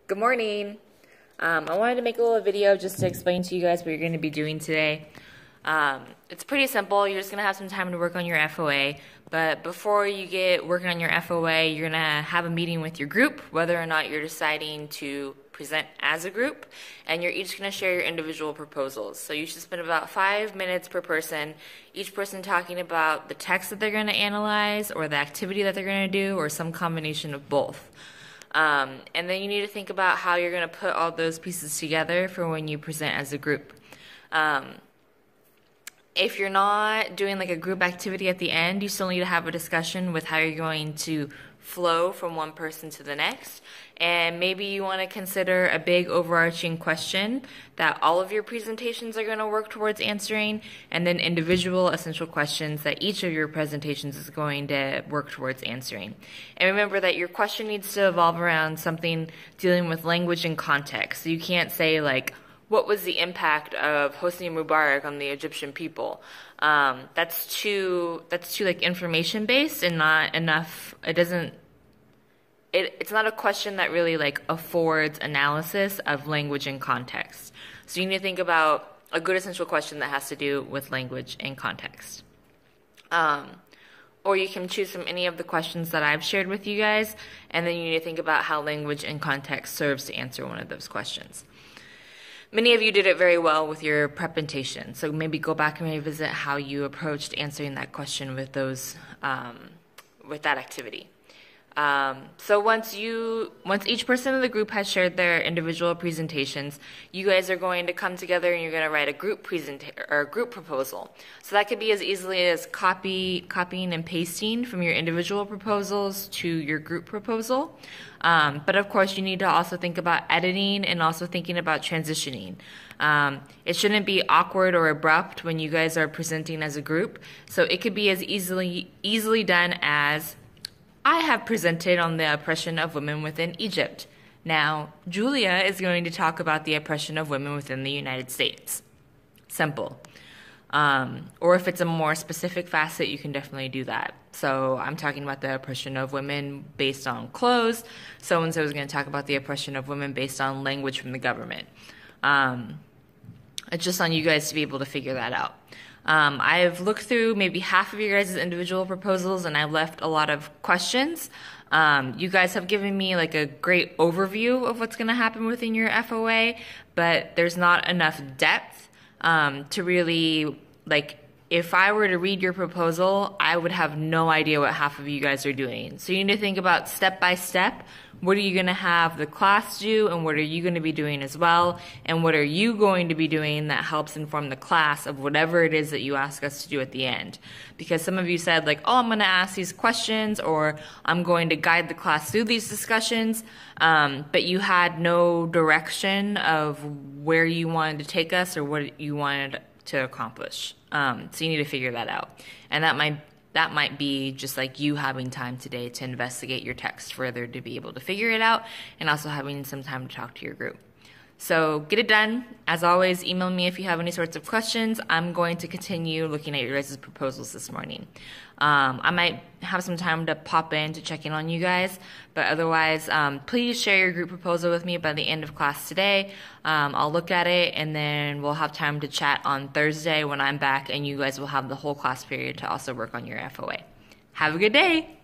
Good morning. I wanted to make a little video just to explain to you guys what you're going to be doing today. It's pretty simple. You're just going to have some time to work on your FOA, but before you get working on your FOA, you're going to have a meeting with your group, whether or not you're deciding to present as a group, and you're each going to share your individual proposals. So you should spend about 5 minutes per person, each person talking about the text that they're going to analyze, or the activity that they're going to do, or some combination of both. And then you need to think about how you're going to put all those pieces together for when you present as a group. If you're not doing like a group activity at the end, you still need to have a discussion with how you're going to flow from one person to the next. And maybe you want to consider a big overarching question that all of your presentations are going to work towards answering, and then individual essential questions that each of your presentations is going to work towards answering. And remember that your question needs to evolve around something dealing with language and context. So you can't say like, what was the impact of Hosni Mubarak on the Egyptian people? That's too like information based and not enough. It's not a question that really like affords analysis of language and context. So you need to think about a good essential question that has to do with language and context. Or you can choose from any of the questions that I've shared with you guys, and then you need to think about how language and context serves to answer one of those questions. Many of you did it very well with your presentation, so maybe go back and revisit how you approached answering that question with with that activity. So once each person in the group has shared their individual presentations, you guys are going to come together and you're going to write a group proposal. So that could be as easily as copying and pasting from your individual proposals to your group proposal. But of course, you need to also think about editing and also thinking about transitioning. It shouldn't be awkward or abrupt when you guys are presenting as a group. So it could be as easily done as, I have presented on the oppression of women within Egypt. Now, Julia is going to talk about the oppression of women within the United States. Simple. Or if it's a more specific facet, you can definitely do that. So I'm talking about the oppression of women based on clothes. So-and-so is going to talk about the oppression of women based on language from the government. It's just on you guys to be able to figure that out. I've looked through maybe half of your guys' individual proposals, and I've left a lot of questions. You guys have given me like a great overview of what's going to happen within your FOA, but there's not enough depth to really, like, if I were to read your proposal, I would have no idea what half of you guys are doing. So you need to think about step by step. What are you going to have the class do, and what are you going to be doing as well, and what are you going to be doing that helps inform the class of whatever it is that you ask us to do at the end. Because some of you said like, oh, I'm going to ask these questions, or I'm going to guide the class through these discussions, but you had no direction of where you wanted to take us or what you wanted to accomplish. So you need to figure that out. And that might be just like you having time today to investigate your text further to be able to figure it out, and also having some time to talk to your group. So get it done. As always, email me if you have any sorts of questions. I'm going to continue looking at your guys' proposals this morning. I might have some time to pop in to check in on you guys, but otherwise, please share your group proposal with me by the end of class today. I'll look at it, and then we'll have time to chat on Thursday when I'm back, and you guys will have the whole class period to also work on your FOA. Have a good day.